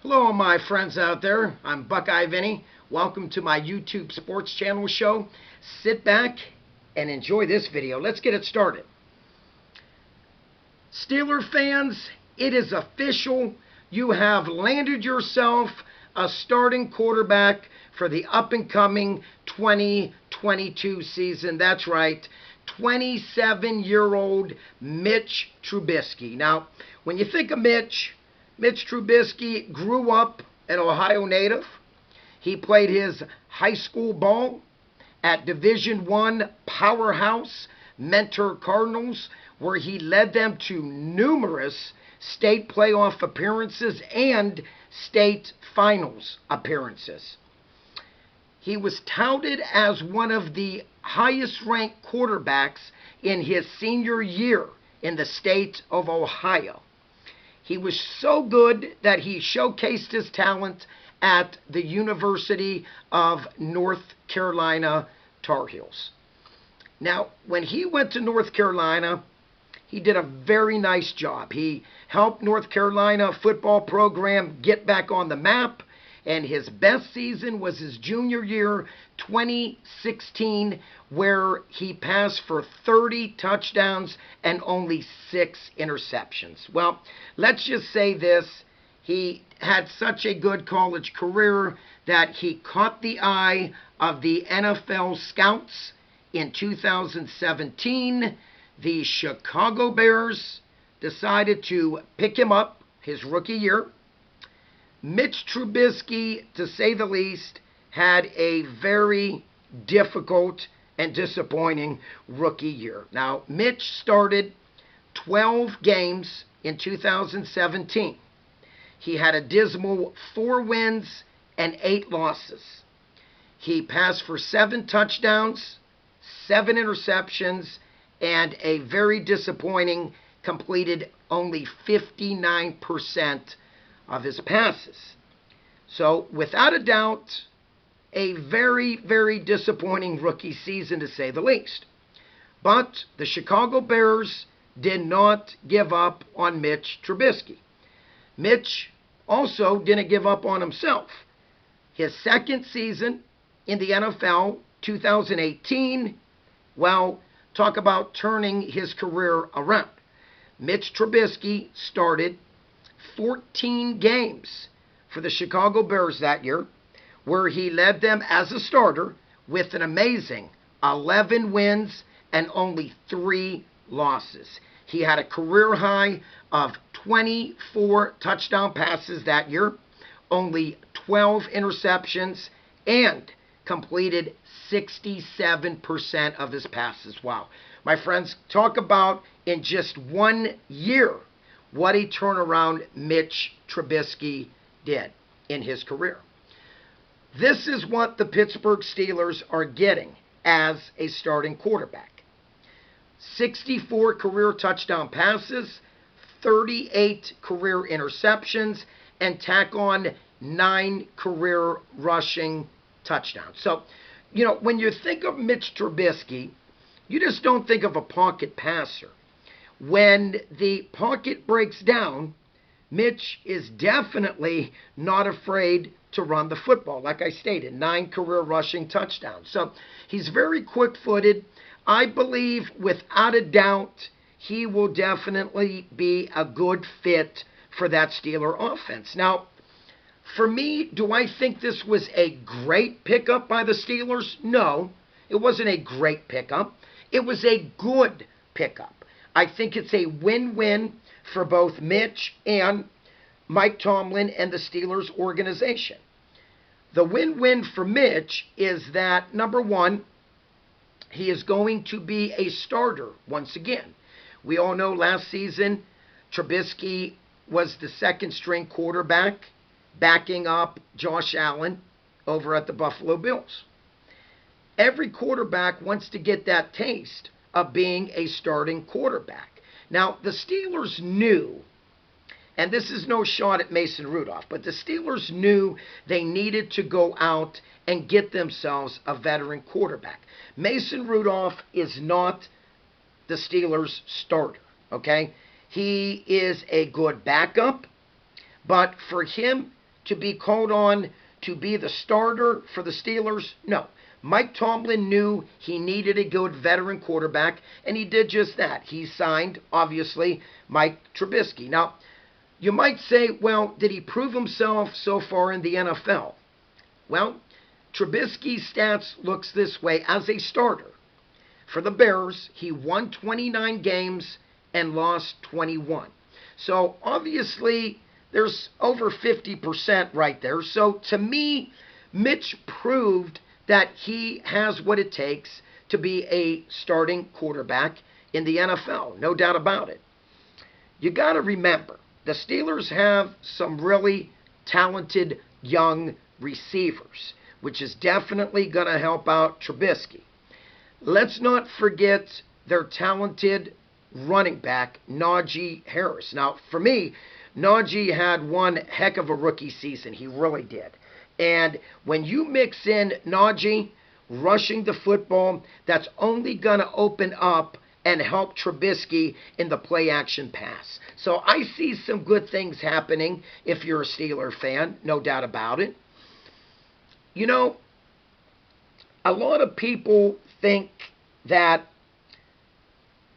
Hello, my friends out there. I'm Buckeye Vinny. Welcome to my YouTube sports channel show. Sit back and enjoy this video. Let's get it started. Steeler fans, it is official. You have landed yourself a starting quarterback for the up-and-coming 2022 season. That's right, 27-year-old Mitch Trubisky. Now, when you think of Mitch Trubisky grew up an Ohio native. He played his high school ball at Division I powerhouse Mentor Cardinals, where he led them to numerous state playoff appearances and state finals appearances. He was touted as one of the highest-ranked quarterbacks in his senior year in the state of Ohio. He was so good that he showcased his talent at the University of North Carolina Tar Heels. Now, when he went to North Carolina, he did a very nice job. He helped North Carolina football program get back on the map, and his best season was his junior year, 2016, where he passed for 30 touchdowns and only 6 interceptions. Well, let's just say this. He had such a good college career that he caught the eye of the NFL scouts in 2017. The Chicago Bears decided to pick him up his rookie year. Mitch Trubisky, to say the least, had a very difficult and disappointing rookie year. Now, Mitch started 12 games in 2017. He had a dismal 4 wins and 8 losses. He passed for 7 touchdowns, 7 interceptions, and a very disappointing completed only 59% of his passes. So, without a doubt, a very, very disappointing rookie season, to say the least. But the Chicago Bears did not give up on Mitch Trubisky. Mitch also didn't give up on himself. His second season in the NFL, 2018, well, talk about turning his career around. Mitch Trubisky started 14 games for the Chicago Bears that year, where he led them as a starter with an amazing 11 wins and only 3 losses. He had a career high of 24 touchdown passes that year, only 12 interceptions, and completed 67% of his passes. Wow. My friends, talk about in just 1 year what a turnaround Mitch Trubisky did in his career. This is what the Pittsburgh Steelers are getting as a starting quarterback. 64 career touchdown passes, 38 career interceptions, and tack on 9 career rushing touchdowns. So, when you think of Mitch Trubisky, you just don't think of a pocket passer. When the pocket breaks down, Mitch is definitely not afraid to run the football. Like I stated, 9 career rushing touchdowns. So he's very quick-footed. I believe, without a doubt, he will definitely be a good fit for that Steeler offense. Now, for me, do I think this was a great pickup by the Steelers? No, it wasn't a great pickup. It was a good pickup. I think it's a win-win for both Mitch and Mike Tomlin and the Steelers organization. The win-win for Mitch is that, number one, he is going to be a starter once again. We all know last season Trubisky was the second-string quarterback backing up Josh Allen over at the Buffalo Bills. Every quarterback wants to get that taste of being a starting quarterback. Now, the Steelers knew, and this is no shot at Mason Rudolph, but the Steelers knew they needed to go out and get themselves a veteran quarterback. Mason Rudolph is not the Steelers' starter, okay? He is a good backup, but for him to be called on to be the starter for the Steelers? No. Mike Tomlin knew he needed a good veteran quarterback, and he did just that. He signed, obviously, Mike Trubisky. Now, you might say, well, did he prove himself so far in the NFL? Well, Trubisky's stats looks this way as a starter. For the Bears, he won 29 games and lost 21. So, obviously, there's over 50% right there. So, to me, Mitch proved that he has what it takes to be a starting quarterback in the NFL. No doubt about it. You got to remember, the Steelers have some really talented young receivers, which is definitely going to help out Trubisky. Let's not forget their talented running back, Najee Harris. Now, for me, Najee had one heck of a rookie season. He really did. And when you mix in Najee rushing the football, that's only going to open up and help Trubisky in the play action pass. So I see some good things happening if you're a Steeler fan, no doubt about it. You know, a lot of people think that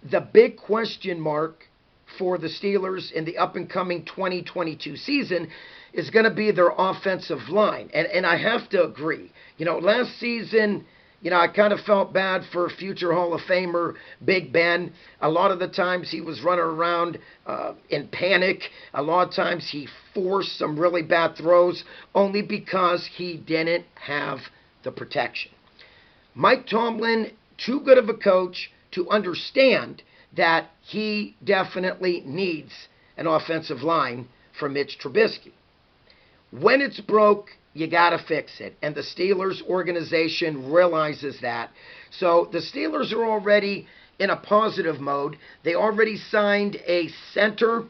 the big question mark for the Steelers in the up-and-coming 2022 season is going to be their offensive line. And I have to agree. You know, last season, I kind of felt bad for future Hall of Famer Big Ben. A lot of the times he was running around in panic. A lot of times he forced some really bad throws only because he didn't have the protection. Mike Tomlin, too good of a coach to understand that he definitely needs an offensive line for Mitch Trubisky. When it's broke, you got to fix it. And the Steelers organization realizes that. So the Steelers are already in a positive mode. They already signed a center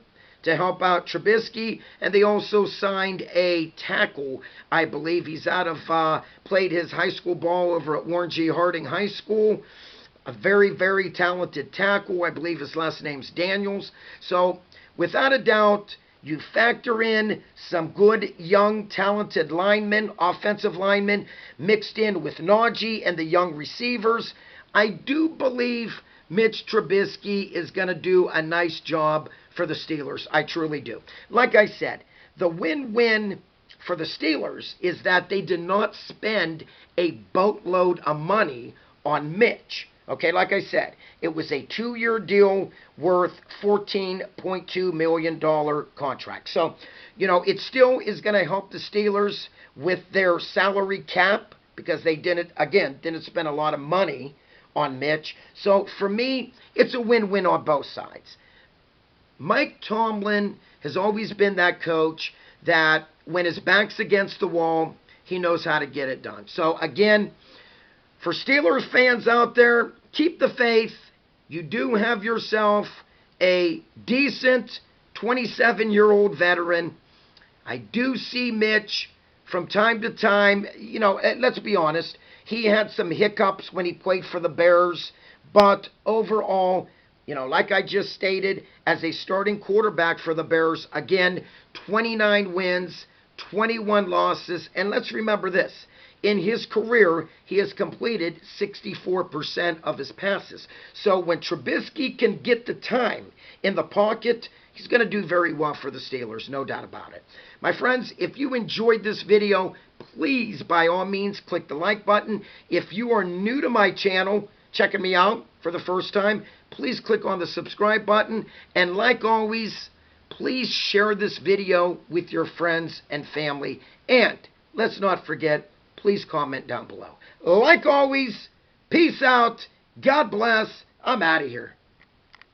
to help out Trubisky, and they also signed a tackle. I believe he's played his high school ball over at Warren G. Harding High School. A very, very talented tackle. I believe his last name's Daniels. So, without a doubt, you factor in some good, young, talented linemen, offensive linemen, mixed in with Najee and the young receivers. I do believe Mitch Trubisky is going to do a nice job for the Steelers. I truly do. Like I said, the win-win for the Steelers is that they did not spend a boatload of money on Mitch. Okay, like I said, it was a 2-year deal worth $14.2 million contract. So, it still is going to help the Steelers with their salary cap because they didn't spend a lot of money on Mitch. So, for me, it's a win-win on both sides. Mike Tomlin has always been that coach that when his back's against the wall, he knows how to get it done. So, again, for Steelers fans out there, keep the faith. You do have yourself a decent 27-year-old veteran. I do see Mitch from time to time. Let's be honest. He had some hiccups when he played for the Bears. But overall, like I just stated, as a starting quarterback for the Bears, again, 29 wins, 21 losses. And let's remember this. In his career, he has completed 64% of his passes. So when Trubisky can get the time in the pocket, he's going to do very well for the Steelers, no doubt about it. My friends, if you enjoyed this video, please, by all means, click the like button. If you are new to my channel, checking me out for the first time, please click on the subscribe button. And like always, please share this video with your friends and family. And let's not forget, please comment down below. Like always, peace out. God bless. I'm out of here.